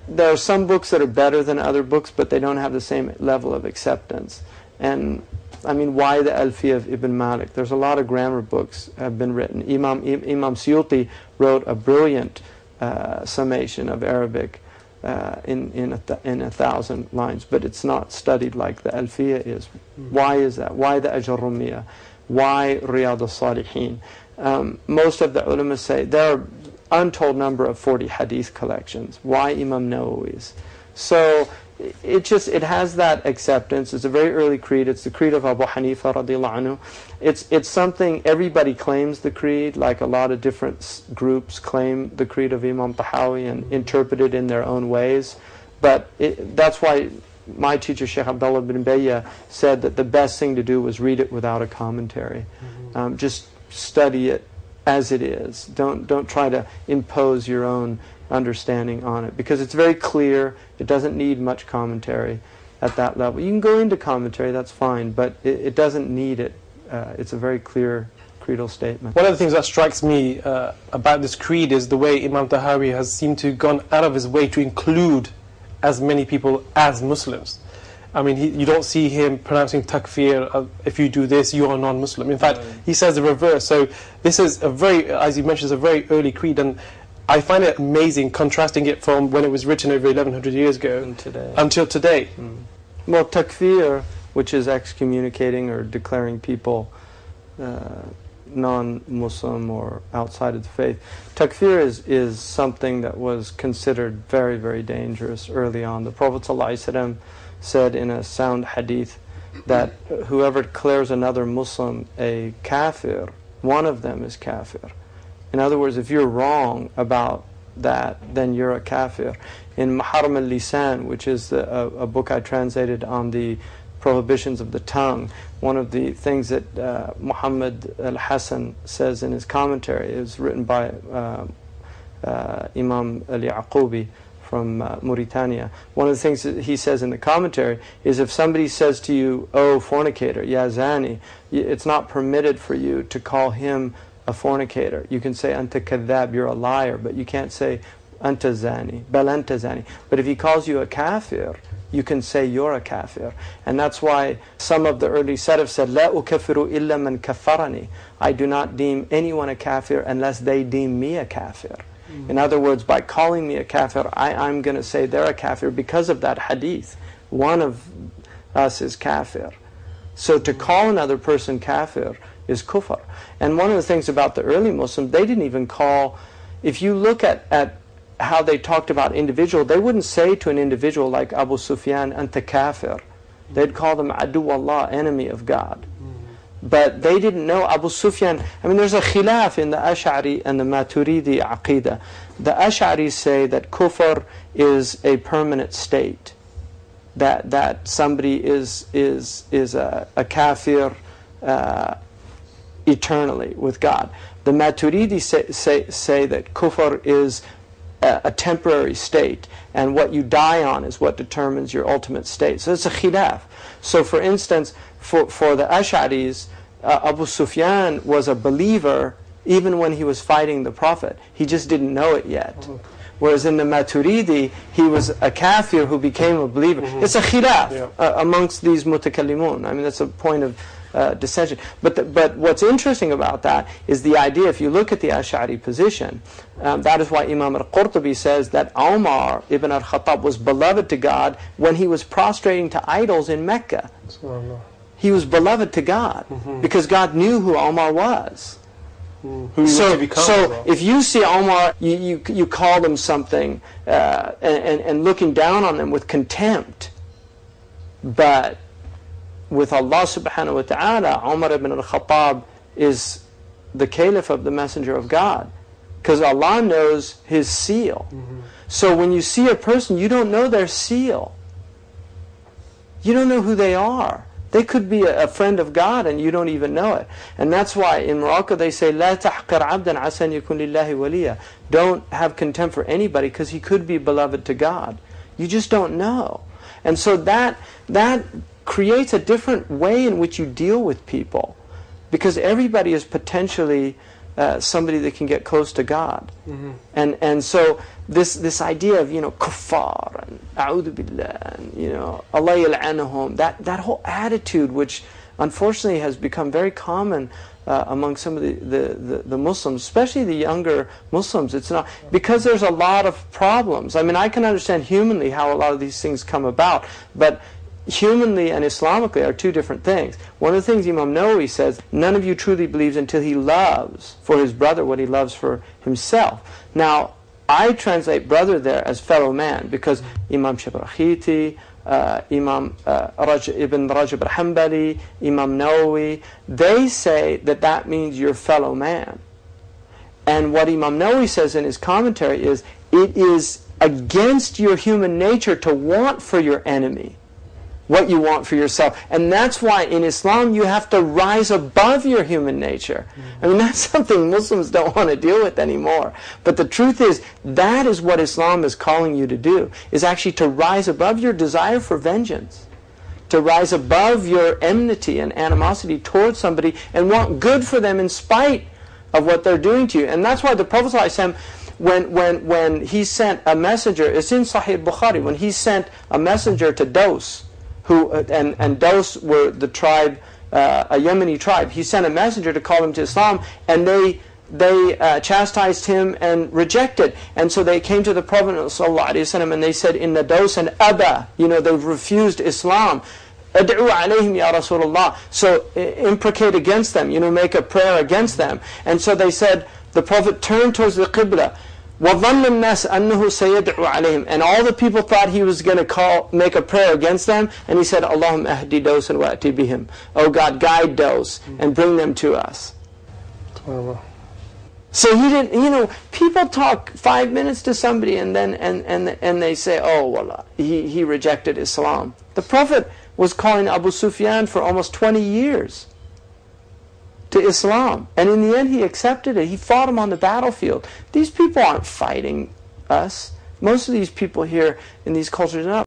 there are some books that are better than other books, but they don't have the same level of acceptance. And I mean, why the Alfiya of Ibn Malik? There's a lot of grammar books have been written. Imam Suyuti wrote a brilliant summation of Arabic in 1,000 lines, but it's not studied like the Alfiya is. Why is that? Why the Ajurrumiya? Why Riyad al-Salihin? Most of the ulama say there are untold number of 40 hadith collections. Why Imam Nawawi's? So it has that acceptance. It's a very early creed. It's the creed of Abu Hanifa radiallahu anhu. It's something everybody claims the creed, like a lot of different groups claim the creed of Imam Tahawi and interpret it in their own ways. But that's why my teacher Sheikh Abdullah bin Bayya said that the best thing to do was read it without a commentary. Just study it as it is. Don't try to impose your own understanding on it, because it's very clear. It doesn't need much commentary at that level. You can go into commentary, that's fine, but it doesn't need it. It's a very clear creedal statement. One of the things that strikes me about this creed is the way Imam Tahawi has seemed to gone out of his way to include as many people as Muslims. I mean, you don't see him pronouncing takfir, if you do this, you are non-Muslim. In fact, he says the reverse. So this is a very, as you mentioned, a very early creed, and I find it amazing contrasting it from when it was written over 1100 years ago until today. Well, takfir, which is excommunicating or declaring people non-Muslim or outside of the faith, takfir is something that was considered very, very dangerous early on. The Prophet ﷺ said in a sound hadith that whoever declares another Muslim a kafir, one of them is kafir. In other words, if you're wrong about that, then you're a kafir. In Maharam al-Lisan, which is a book I translated on the prohibitions of the tongue, one of the things that Muhammad al-Hasan says in his commentary, is written by Imam al-Yaqubi from Mauritania. One of the things that he says in the commentary is, if somebody says to you, "Oh, fornicator, ya zani," it's not permitted for you to call him a fornicator. You can say anta kadhab, you're a liar, but you can't say anta zani, bal anta zani. But if he calls you a kafir, you can say you're a kafir. And that's why some of the early salaf said, la ukaffiru illa man kaffarani. I do not deem anyone a kafir unless they deem me a kafir. In other words, by calling me a kafir, I'm going to say they're a kafir because of that hadith. One of us is kafir. So to call another person kafir is kufr. And one of the things about the early Muslims, they didn't even call, if you look at how they talked about individual, they wouldn't say to an individual like Abu Sufyan, anta kafir. They'd call them adu Allah, enemy of God. But they didn't know Abu Sufyan. I mean, there's a khilaf in the Ash'ari and the Maturidi Aqidah. The Ash'aris say that kufr is a permanent state, that somebody is a kafir eternally with God. The Maturidi say that kufr is a temporary state, and what you die on is what determines your ultimate state. So it's a khilaf. So for instance, for the Ash'aris, Abu Sufyan was a believer even when he was fighting the Prophet. He just didn't know it yet. Whereas in the Maturidi, he was a kafir who became a believer. It's a khilaf amongst these mutakallimun. I mean, that's a point of dissension. But what's interesting about that is the idea, if you look at the Ash'ari position, that is why Imam al-Qurtubi says that Umar ibn al-Khattab was beloved to God when he was prostrating to idols in Mecca. He was beloved to God because God knew who Umar was. So if you see Umar, you call them something and looking down on them with contempt. But with Allah subhanahu wa ta'ala, Umar ibn al-Khattab is the caliph of the Messenger of God, because Allah knows his seal. So when you see a person, you don't know their seal. You don't know who they are. They could be a friend of God and you don't even know it. And that's why in Morocco they say, لا تحقر عبدا عسى أن يكون لله وليا. Don't have contempt for anybody because he could be beloved to God. You just don't know. And so that creates a different way in which you deal with people, because everybody is potentially somebody that can get close to God. And so this idea of, kuffar and a'udhu billah and, Allah yal'anahum, that whole attitude, which unfortunately has become very common among some of the Muslims, especially the younger Muslims. It's not because there's a lot of problems. I mean, I can understand humanly how a lot of these things come about, but humanly and Islamically are two different things. One of the things Imam Nawawi says, none of you truly believes until he loves for his brother what he loves for himself. Now, I translate brother there as fellow man, because Imam Shabrakhiti, Imam Ibn Rajab al-Hanbali, Imam Nawawi, they say that means your fellow man. And what Imam Nawawi says in his commentary is, it is against your human nature to want for your enemy what you want for yourself. And that's why in Islam you have to rise above your human nature. I mean, that's something Muslims don't want to deal with anymore. But the truth is, that is what Islam is calling you to do, is actually to rise above your desire for vengeance, to rise above your enmity and animosity towards somebody and want good for them in spite of what they're doing to you. And that's why the Prophet ﷺ, when he sent a messenger, it's in Sahih Bukhari, when he sent a messenger to Daws, and Daws were the tribe, a Yemeni tribe. He sent a messenger to call them to Islam, and they chastised him and rejected. And so they came to the Prophet ﷺ and they said, "Inna Dawsan Aba," they've refused Islam. Ad'u alayhim ya Rasulullah. So imprecate against them, make a prayer against them. And so they said, the Prophet turned towards the Qibla. وَظَنَّ النَّاسَ أَنَّهُ سَيَدْعُ عَلَيْهِمْ. And all the people thought he was going to make a prayer against them. And he said, Allahumma ahdi Dawsan wa ati bihim. Oh God, guide Daws and bring them to us. So he didn't, people talk 5 minutes to somebody and then and they say, oh, well, he rejected Islam. The Prophet was calling Abu Sufyan for almost 20 years to Islam. And in the end he accepted it. He fought him on the battlefield. These people aren't fighting us. Most of these people here in these cultures are not